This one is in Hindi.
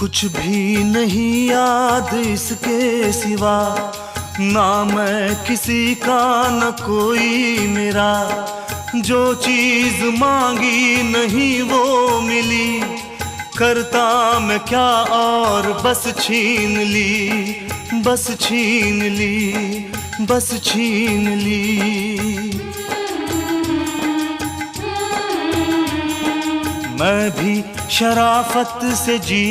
कुछ भी नहीं याद इसके सिवा, ना मैं किसी का न कोई मेरा। जो चीज मांगी नहीं वो मिली, करता मैं क्या और बस छीन ली, बस छीन ली, बस छीन ली। मैं भी शराफत से जी